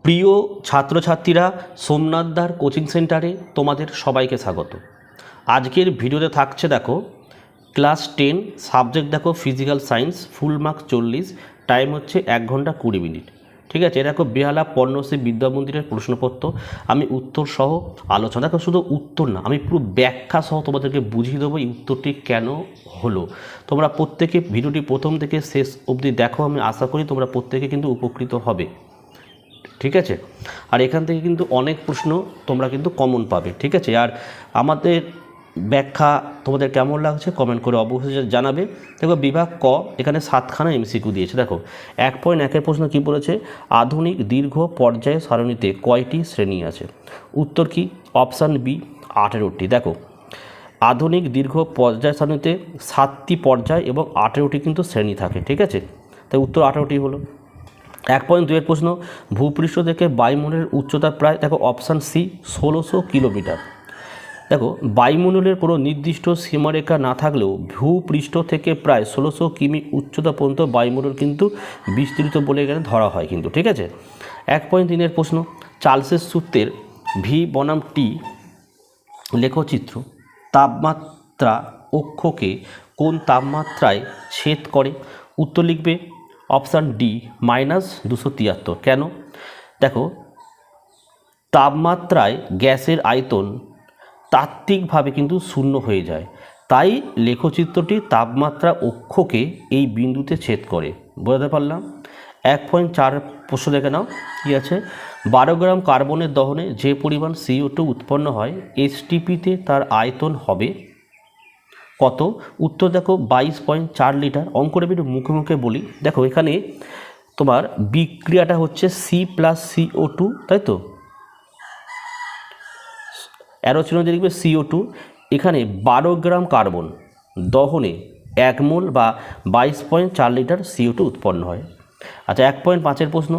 প্রিয় ছাত্রছাত্রীরা, সোমনাথদার কোচিং সেন্টারে তোমাদের সবাইকে স্বাগত। আজকের ভিডিওতে থাকছে দেখো ক্লাস 10 সাবজেক্ট দেখো physical science, full marks 40, time হচ্ছে 1 ঘন্টা 20 মিনিট। ঠিক আছে, দেখো বেহালা পর্ণশ্রী বিদ্যা মন্দিরের প্রশ্নপত্র, আমি উত্তর সহ আলোচনা, দেখো শুধু উত্তর না, আমি পুরো ব্যাখ্যা সহ তোমাদেরকে বুঝিয়ে দেবো এই উত্তরটি কেন হলো। তোমরা প্রত্যেকে ভিডিওটি প্রথম থেকে শেষ অবধি দেখো, আমি আশা করি তোমরা প্রত্যেকে কিন্তু উপকৃত হবে। ঠিক আছে, আর এখান থেকে কিন্তু অনেক প্রশ্ন তোমরা কিন্তু কমন পাবে। ঠিক আছে, আর আমাদের ব্যাখ্যা তোমাদের কেমন লাগছে কমেন্ট করে অবশ্যই জানাবে। দেখো বিভাগ ক, এখানে 7খানা এমসিকিউ দিয়েছে। দেখো 1.1-এর প্রশ্ন কি বলেছে, আধুনিক দীর্ঘ পর্যায় সারণীতে কয়টি শ্রেণী আছে? উত্তর কি? অপশান বি 18টি। দেখো আধুনিক দীর্ঘ পর্যায় সারণীতে 7টি পর্যায় এবং 18টি কিন্তু শ্রেণী থাকে। ঠিক আছে, তাই উত্তর 18টি হলো। 1.2-এর প্রশ্ন, ভূপৃষ্ঠ থেকে বায়ুমণ্ডলের উচ্চতা প্রায়, দেখো অপশান সি 1600 কিলোমিটার। দেখো বায়ুমণ্ডলের কোনো নির্দিষ্ট সীমারেখা না থাকলেও ভূপৃষ্ঠ থেকে প্রায় 1600 কিমি উচ্চতা পর্যন্ত বায়ুমণ্ডল কিন্তু বিস্তৃত বলে এখানে ধরা হয় কিন্তু। ঠিক আছে, 1.3-এর প্রশ্ন, চার্লসের সূত্রের ভি বনাম টি লেখচিত্র তাপমাত্রা অক্ষকে কোন তাপমাত্রায় ছেদ করে? উত্তর লিখবে অপশান ডি -273। কেন? দেখো তাপমাত্রায় গ্যাসের আয়তন তাত্ত্বিকভাবে কিন্তু শূন্য হয়ে যায়, তাই লেখচিত্রটি তাপমাত্রা অক্ষকে এই বিন্দুতে ছেদ করে। বোঝাতে পারলাম? 1.4 প্রশ্ন দেখে নাও কী আছে, 12 গ্রাম কার্বনের দহনে যে পরিমাণ CO2 উৎপন্ন হয় STPতে তার আয়তন হবে কত? উত্তর দেখো 22.4 লিটার। অঙ্কটা একটু মুখে মুখে বলি। দেখো এখানে তোমার বিক্রিয়াটা হচ্ছে C+CO2, তাই তো, অ্যারো চিহ্ন দিয়ে লিখবে CO2। এখানে 12 গ্রাম কার্বন দহনে 1 মোল বা 22.4 লিটার CO2 উৎপন্ন হয়। আচ্ছা 1.5-এর প্রশ্ন,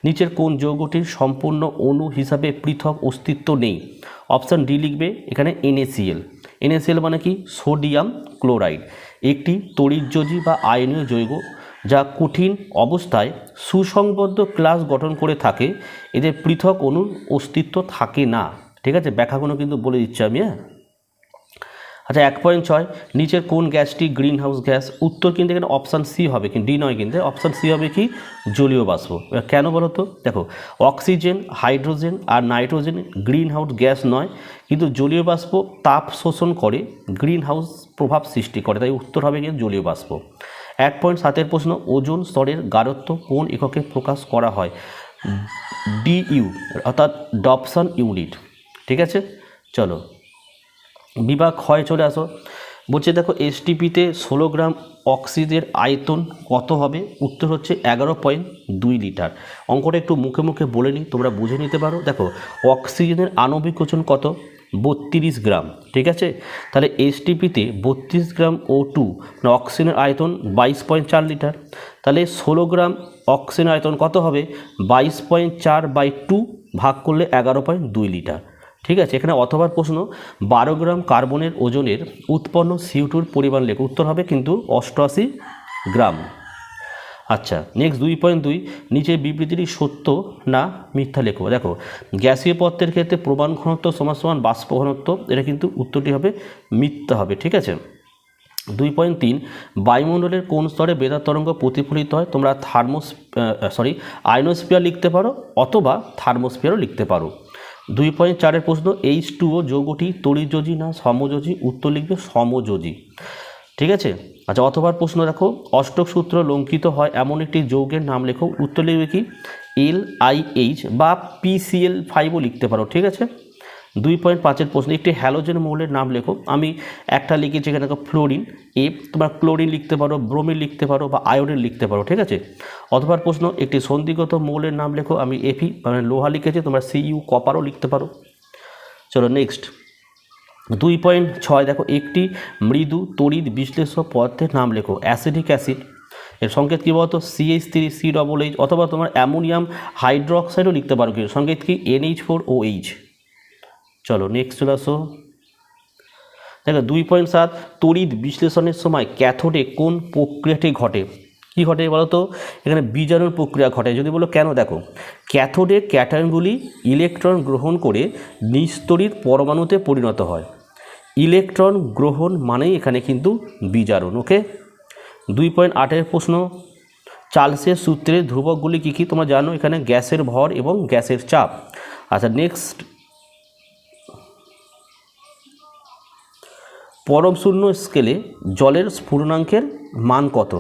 নিচের কোন যৌগটির সম্পূর্ণ অণু হিসাবে পৃথক অস্তিত্ব নেই? অপশান ডি লিখবে এখানে NaCl। NaCl মানে কি? সোডিয়াম ক্লোরাইড, একটি তড়িৎযোজী বা আয়নীয় যৌগ যা কঠিন অবস্থায় সুসংবদ্ধ ক্লাস গঠন করে থাকে। এদের পৃথক অণুর অস্তিত্ব থাকে না। ঠিক আছে, ব্যাখ্যাগুলো কিন্তু বলে দিচ্ছি আমি। আচ্ছা 1.6, নিচের কোন গ্যাসটি গ্রিন হাউস গ্যাস? উত্তর কিন্তু এখানে অপশান সি হবে, কিন্তু ডি নয়, কিন্তু অপশান সি হবে কি? জলীয় বাষ্প। কেন বলো তো? দেখো অক্সিজেন, হাইড্রোজেন আর নাইট্রোজেন গ্রিন হাউস গ্যাস নয়, কিন্তু জলীয় বাষ্প তাপ শোষণ করে গ্রিন হাউস প্রভাব সৃষ্টি করে, তাই উত্তর হবে কিন্তু জলীয় বাষ্প। 1.7-এর প্রশ্ন, ওজোন স্তরের গাঢ়ত্ব কোন এককে প্রকাশ করা হয়? DU অর্থাৎ ডপসন ইউনিট। ঠিক আছে, চলো বিভাগ ক্ষয় চলে আসো। বলছে দেখো STPতে 16 গ্রাম অক্সিজেনের আয়তন কত হবে? উত্তর হচ্ছে 11.2 লিটার। অঙ্কটা একটু মুখে মুখে বলে নিই, তোমরা বুঝে নিতে পারো। দেখো অক্সিজেনের আণবিক ওজন কত? 32 গ্রাম। ঠিক আছে, তাহলে STPতে 32 গ্রাম O2 অক্সিজেনের আয়তন 22.4 লিটার। তাহলে 16 গ্রাম অক্সিজেনের আয়তন কত হবে? 22.4/2 ভাগ করলে 11.2 লিটার। ঠিক আছে, এখানে অথবার প্রশ্ন, 12 গ্রাম কার্বনের ওজনের উৎপন্ন CO2-র পরিমাণ লেখো। উত্তর হবে কিন্তু 88 গ্রাম। আচ্ছা নেক্সট 2.2, নিচে বিবৃতিটি সত্য না মিথ্যা লেখো। দেখো গ্যাসীয় পদার্থের ক্ষেত্রে প্রমাণ ঘনত্ব সমান বাষ্প ঘনত্ব, এটা কিন্তু উত্তরটি হবে মিথ্যা হবে। ঠিক আছে, 2.3, বায়ুমণ্ডলের কোন স্তরে বেতার তরঙ্গ প্রতিফলিত হয়? তোমরা আয়নোস্ফিয়ার লিখতে পারো অথবা থার্মোস্ফিয়ারও লিখতে পারো। 2.4-এর প্রশ্ন, H2O যৌগটি তড়িৎযোজী না সমযোজী? উত্তর লিখবে সমযোজী। ঠিক আছে, আচ্ছা অথবা প্রশ্ন দেখো, অষ্টক সূত্র লঙ্কিত হয় এমন একটি যৌগের নাম লেখো। উত্তর লিখবে কি? LiH বা PCl5ও লিখতে পারো। ঠিক আছে, 2.5-এর প্রশ্ন, একটি হ্যালোজেন মৌলের নাম লেখো। আমি একটা লিখেছি এখানে দেখো ফ্লোরিন, তোমরা ক্লোরিন লিখতে পারো, ব্রোমিন লিখতে পারো বা আয়োডিন লিখতে পারো। ঠিক আছে, অথবা প্রশ্ন, একটি সন্ধিগত মৌলের নাম লেখো। আমি Fe মানে লোহা লিখেছি, তোমরা Cu কপারও লিখতে পারো। চলো নেক্সট 2.6, দেখো একটি মৃদু তড়িৎ বিশ্লেষ্য পদার্থের নাম লেখো। অ্যাসিডিক অ্যাসিড, এর সংকেত কী বলতো? CH3COOH, অথবা তোমার অ্যামোনিয়াম হাইড্রোক্সাইডও লিখতে পারো। কি সংকেত কি? NH4OH। চলো নেক্সট চলে আসো। দেখো 2.7, তড়িৎ বিশ্লেষণের সময় ক্যাথোডে কোন প্রক্রিয়াটি ঘটে? কী ঘটে বলো তো, এখানে বিজারণ প্রক্রিয়া ঘটে। যদি বলো কেন, দেখো ক্যাথোডে ক্যাটায়নগুলি ইলেকট্রন গ্রহণ করে নিস্তড়িত পরমাণুতে পরিণত হয়। ইলেকট্রন গ্রহণ মানেই এখানে কিন্তু বিজারণ। ওকে, 2.8 প্রশ্ন, চার্লসের সূত্রের ধ্রুবকগুলি কী কী তোমরা জানো, এখানে গ্যাসের ভর এবং গ্যাসের চাপ। আচ্ছা নেক্সট, পরম শূন্য স্কেলে জলের স্ফুটনাঙ্কের মান কত?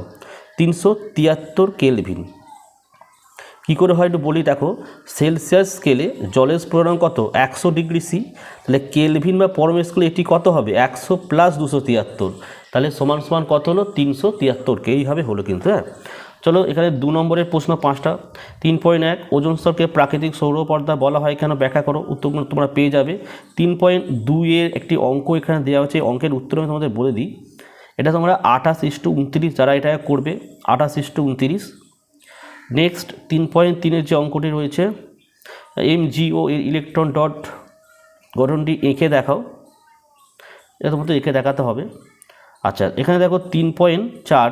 373 কেলভিন। কী করে হয় একটু বলি, দেখো সেলসিয়াস স্কেলে জলের স্ফুটনাঙ্ক কত? 100 ডিগ্রি সি। তাহলে কেলভিন বা পরম স্কেলে এটি কত হবে? 100 প্লাস 273, তাহলে সমান সমান কত হলো? 373কে। এইভাবে হলো কিন্তু। হ্যাঁ, চলো এখানে 2 নম্বরের প্রশ্ন 5টা। 3.1 ওজোন স্তরকে প্রাকৃতিক সৌরপর্দা বলা হয় কেন? ব্যাখ্যা করো। উত্তরগুলো তোমরা পেয়ে যাবে। 3.2 এর একটি অঙ্ক এখানে দেওয়া হচ্ছে, অঙ্কের উত্তর আমি তোমাদের বলে দিই। এটা তোমরা 28:29 যারা এটা করবে, 28:29। নেক্সট 3.3 যে অঙ্কটি রয়েছে, MgO এর ইলেকট্রন ডট গঠনটি এঁকে দেখাও। এটা তোমাদের এঁকে দেখাতে হবে। আচ্ছা এখানে দেখো 3.4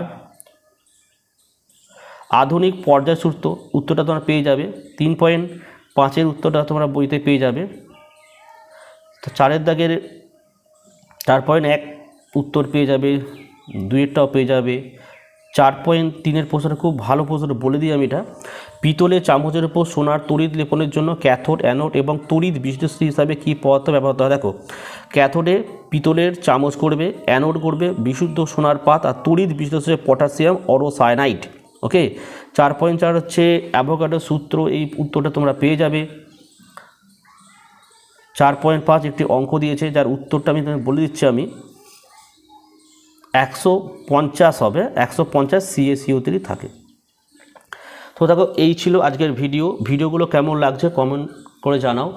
আধুনিক পর্যায় সূত্র, উত্তরটা তোমরা পেয়ে যাবে। 3.5 উত্তরটা তোমরা বইতে পেয়ে যাবে। তো 4 দাগের 4.1 উত্তর পেয়ে যাবে, 2টাও পেয়ে যাবে। 4.3 প্রশ্নটা খুব ভালো প্রশ্ন, বলে দিই আমি এটা। পিতলের চামচের উপর সোনার তড়িৎ লেপনের জন্য ক্যাথোড, অ্যানোড এবং তড়িৎ বিশ্লেষণ হিসাবে কী পদার্থ ব্যবহৃত হয়? দেখো ক্যাথোডে পিতলের চামচ করবে, অ্যানোড করবে বিশুদ্ধ সোনার পাত, আর তড়িৎ বিশ্লেষণে পটাশিয়াম অরোসায়ানাইড। ওকে, 4.4 হচ্ছে অ্যাভোগাড্রোর সূত্র, এই উত্তরটা তোমরা পেয়ে যাবে। 4.5 একটি অঙ্ক দিয়েছে, যার উত্তরটা আমি তোমাকে বলে দিচ্ছি আমি, 150 হবে, 150 CaCO3 থাকে। তো দেখো এই ছিল আজকের ভিডিওগুলো কেমন লাগছে কমেন্ট করে জানাও।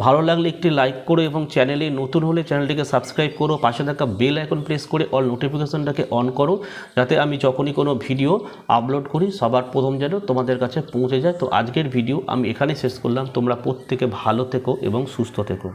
ভালো লাগলে একটি লাইক করো এবং চ্যানেলে নতুন হলে চ্যানেলটিকে সাবস্ক্রাইব করো, পাশে থাকা বেল আইকন প্রেস করে অল নোটিফিকেশনটাকে অন করো, যাতে আমি যখনই কোনো ভিডিও আপলোড করি সবার প্রথম যেন তোমাদের কাছে পৌঁছে যায়। তো আজকের ভিডিও আমি এখানেই শেষ করলাম। তোমরা প্রত্যেকে ভালো থেকো এবং সুস্থ থেকো।